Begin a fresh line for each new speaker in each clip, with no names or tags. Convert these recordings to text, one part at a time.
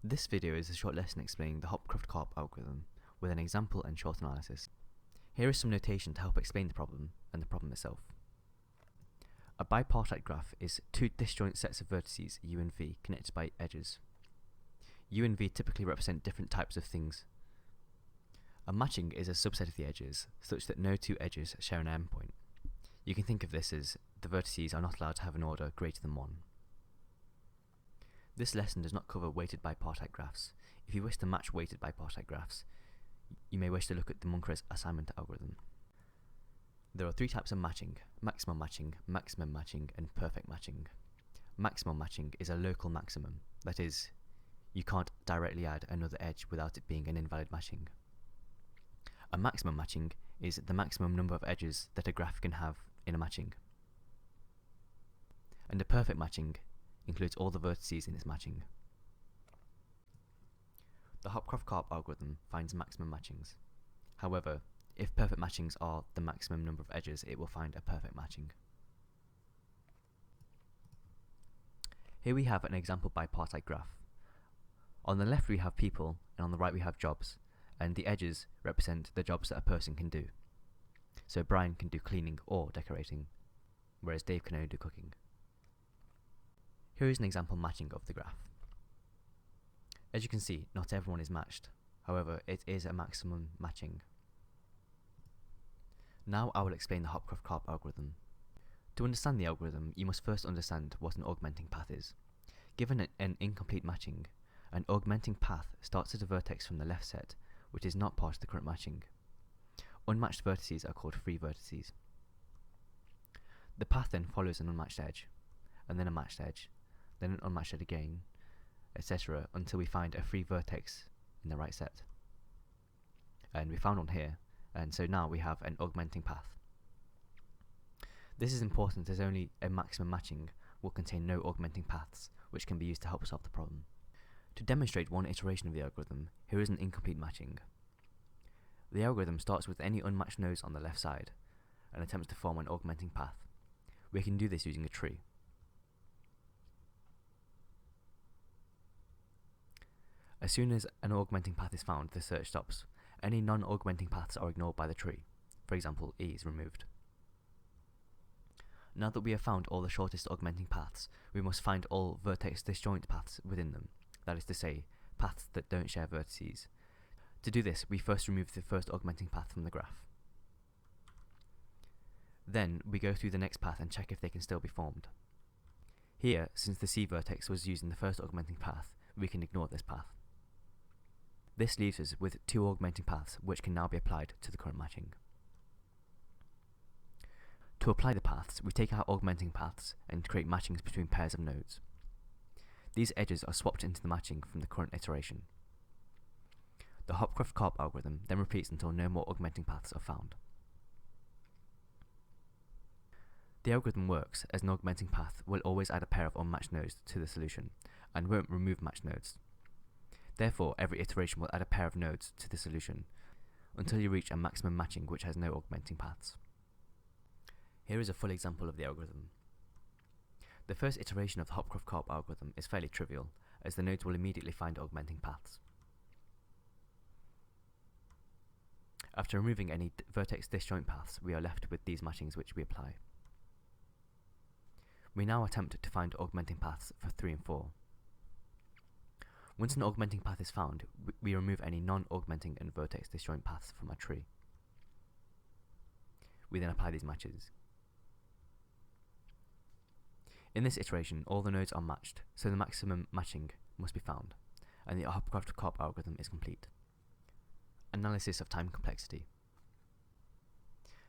This video is a short lesson explaining the Hopcroft-Karp algorithm with an example and short analysis. Here is some notation to help explain the problem and the problem itself. A bipartite graph is two disjoint sets of vertices u and v connected by edges. U and v typically represent different types of things. A matching is a subset of the edges, such that no two edges share an endpoint. You can think of this as the vertices are not allowed to have an order greater than 1. This lesson does not cover weighted bipartite graphs. If you wish to match weighted bipartite graphs, you may wish to look at the Moncrief's assignment algorithm. There are three types of matching: maximum matching, and perfect matching. Maximal matching is a local maximum, that is, you can't directly add another edge without it being an invalid matching. A maximum matching is the maximum number of edges that a graph can have in a matching. And a perfect matching includes all the vertices in its matching. The Hopcroft-Karp algorithm finds maximum matchings. However, if perfect matchings are the maximum number of edges, it will find a perfect matching. Here we have an example bipartite graph. On the left we have people, and on the right we have jobs, and the edges represent the jobs that a person can do. So Brian can do cleaning or decorating, whereas Dave can only do cooking. Here is an example matching of the graph. As you can see, not everyone is matched. However, it is a maximum matching. Now I will explain the Hopcroft-Karp algorithm. To understand the algorithm, you must first understand what an augmenting path is. Given an incomplete matching, an augmenting path starts at a vertex from the left set, which is not part of the current matching. Unmatched vertices are called free vertices. The path then follows an unmatched edge, and then a matched edge, then an unmatched edge again, etc. until we find a free vertex in the right set. And we found one here, and so now we have an augmenting path. This is important as only a maximum matching will contain no augmenting paths, which can be used to help solve the problem. To demonstrate one iteration of the algorithm, here is an incomplete matching. The algorithm starts with any unmatched nodes on the left side, and attempts to form an augmenting path. We can do this using a tree. As soon as an augmenting path is found, the search stops. Any non-augmenting paths are ignored by the tree. For example, E is removed. Now that we have found all the shortest augmenting paths, we must find all vertex disjoint paths within them, that is to say, paths that don't share vertices. To do this, we first remove the first augmenting path from the graph. Then, we go through the next path and check if they can still be formed. Here, since the C vertex was used in the first augmenting path, we can ignore this path. This leaves us with two augmenting paths which can now be applied to the current matching. To apply the paths, we take our augmenting paths and create matchings between pairs of nodes. These edges are swapped into the matching from the current iteration. The Hopcroft-Karp algorithm then repeats until no more augmenting paths are found. The algorithm works as an augmenting path will always add a pair of unmatched nodes to the solution, and won't remove matched nodes. Therefore, every iteration will add a pair of nodes to the solution, until you reach a maximum matching which has no augmenting paths. Here is a full example of the algorithm. The first iteration of the Hopcroft-Karp algorithm is fairly trivial, as the nodes will immediately find augmenting paths. After removing any vertex disjoint paths, we are left with these matchings which we apply. We now attempt to find augmenting paths for 3 and 4. Once an augmenting path is found, we remove any non-augmenting and vertex disjoint paths from our tree. We then apply these matches. In this iteration, all the nodes are matched, so the maximum matching must be found, and the Hopcroft-Karp algorithm is complete. Analysis of time complexity.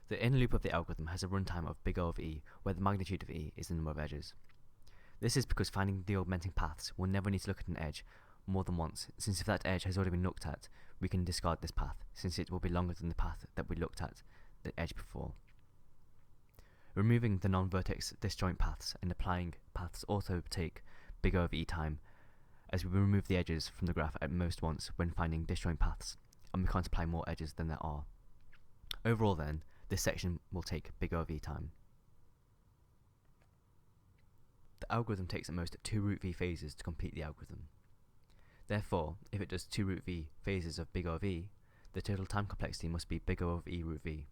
The inner loop of the algorithm has a runtime of big O of E, where the magnitude of E is the number of edges. This is because finding the augmenting paths will never need to look at an edge more than once, since if that edge has already been looked at, we can discard this path, since it will be longer than the path that we looked at the edge before. Removing the non-vertex disjoint paths and applying paths also take big O of E time, as we remove the edges from the graph at most once when finding disjoint paths, and we can't apply more edges than there are. Overall then, this section will take big O of E time. The algorithm takes at most 2 root v phases to complete the algorithm. Therefore, if it does 2 root v phases of big O of e, the total time complexity must be big O of e root v.